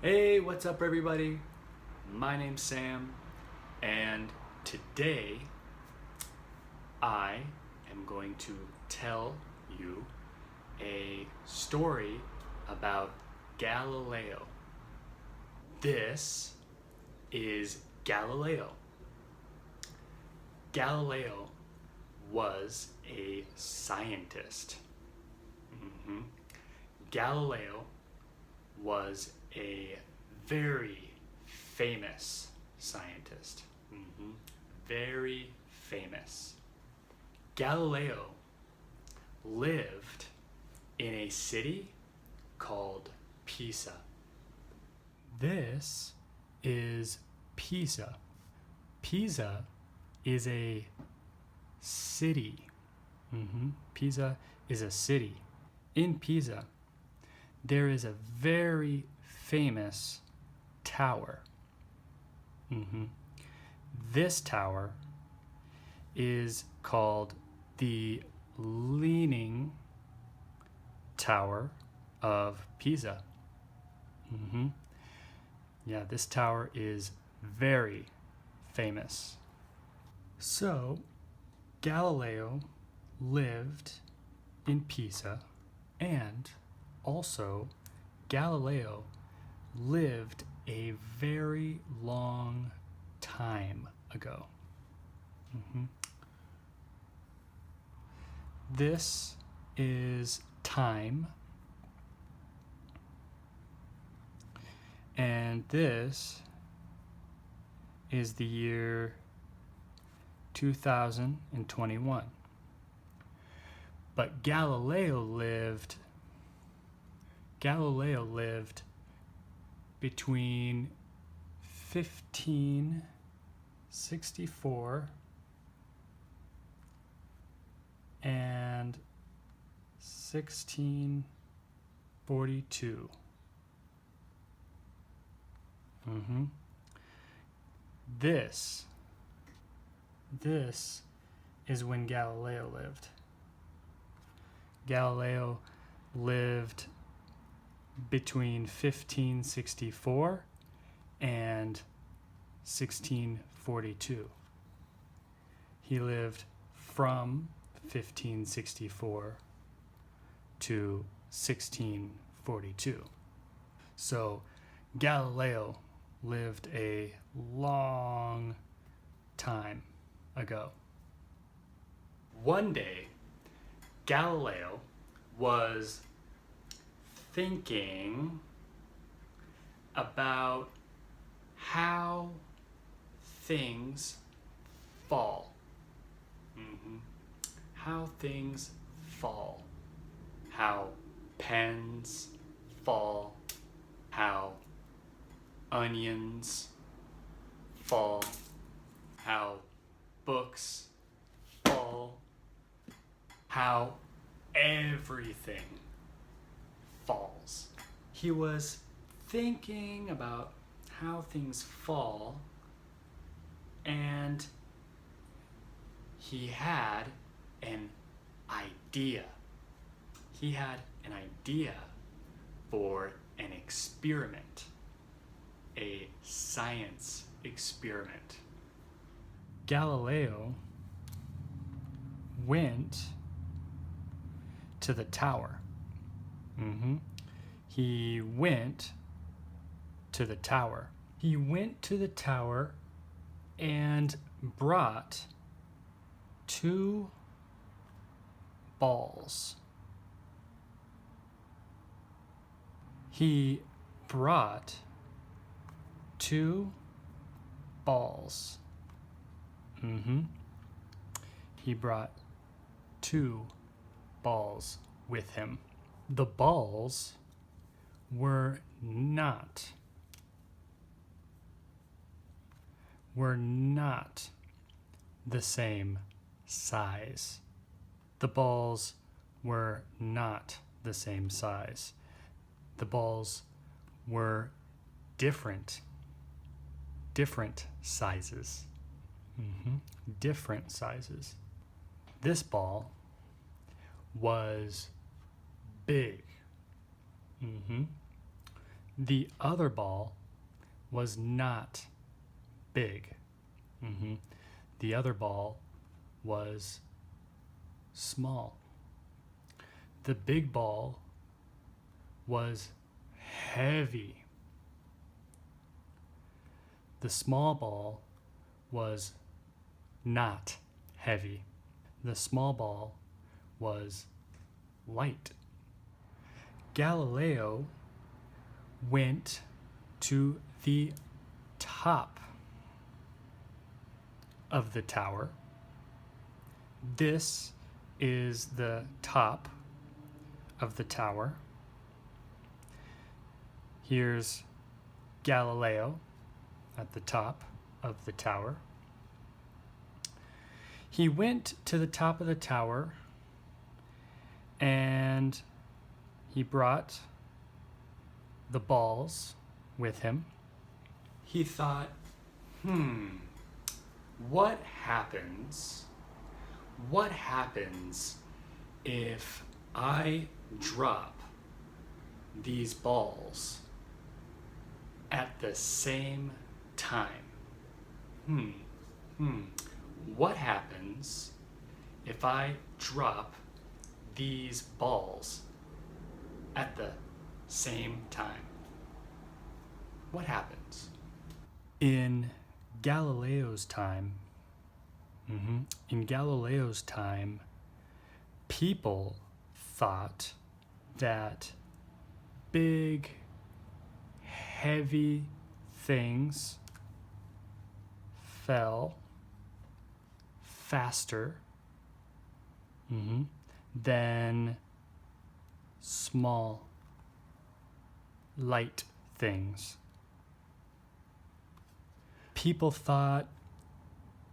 Hey, what's up, everybody? My name's Sam, and today I am going to tell you a story about Galileo. This is Galileo. Galileo was a scientist. Galileo was a very famous scientist. Very famous. Galileo lived in a city called Pisa. This is Pisa. Pisa is a city. Pisa is a city. In Pisa, there is a very famous tower. This tower is called the Leaning Tower of Pisa. Yeah, this tower is very famous. So, Galileo lived in Pisa, and also Galileo lived a very long time ago. This is time, and this is the year 2021. But Galileo lived between 1564 and 1642. This is when Galileo lived. Galileo lived between 1564 and 1642. He lived from 1564 to 1642. So Galileo lived a long time ago. One day, Galileo was thinking about how things fall. How things fall. How pens fall. How onions fall. How books fall. How everything falls. He was thinking about how things fall, and he had an idea. He had an idea for an experiment, a science experiment. Galileo went to the tower. He went to the tower. He went to the tower and brought two balls. He brought two balls. He brought two balls with him. The balls were not the same size. The balls were not the same size. The balls were different sizes. Different sizes. This ball was big. The other ball was not big. The other ball was small. The big ball was heavy. The small ball was not heavy. The small ball was light. Galileo went to the top of the tower. This is the top of the tower. Here's Galileo at the top of the tower. He went to the top of the tower and he brought the balls with him. He thought, what happens if I drop these balls at the same time? What happens if I drop these balls at the same time? What happens? In Galileo's time, people thought that big, heavy things fell faster than small, light things. People thought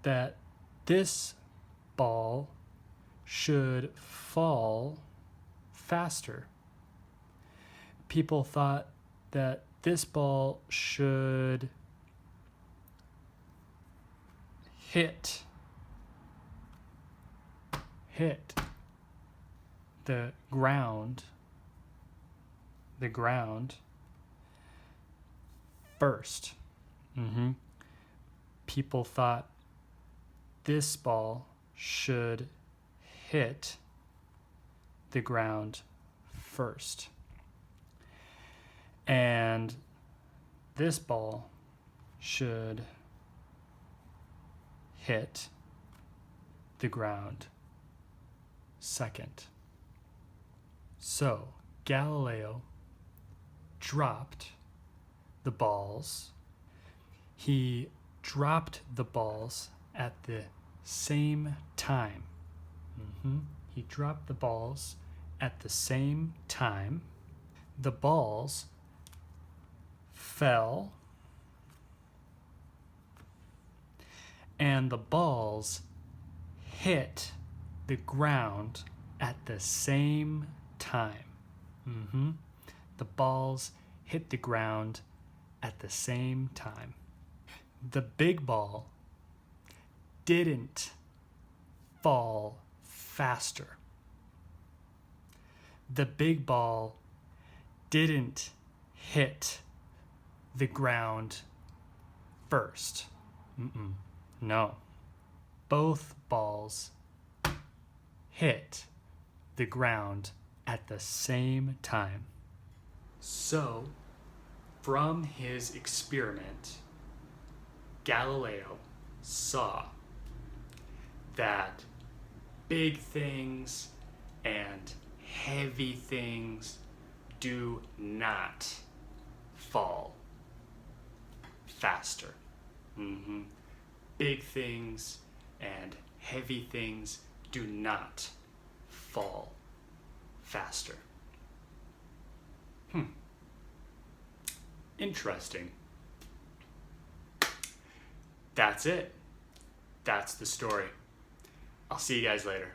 that this ball should fall faster. People thought that this ball should hit the ground first. People thought this ball should hit the ground first. And this ball should hit the ground second. So Galileo dropped the balls. He dropped the balls at the same time. He dropped the balls at the same time. The balls fell, and the balls hit the ground at the same time. The balls hit the ground at the same time. The big ball didn't fall faster. The big ball didn't hit the ground first. No. Both balls hit the ground at the same time. So, from his experiment, Galileo saw that big things and heavy things do not fall faster. Big things and heavy things do not fall faster. Interesting. That's it. That's the story. I'll see you guys later.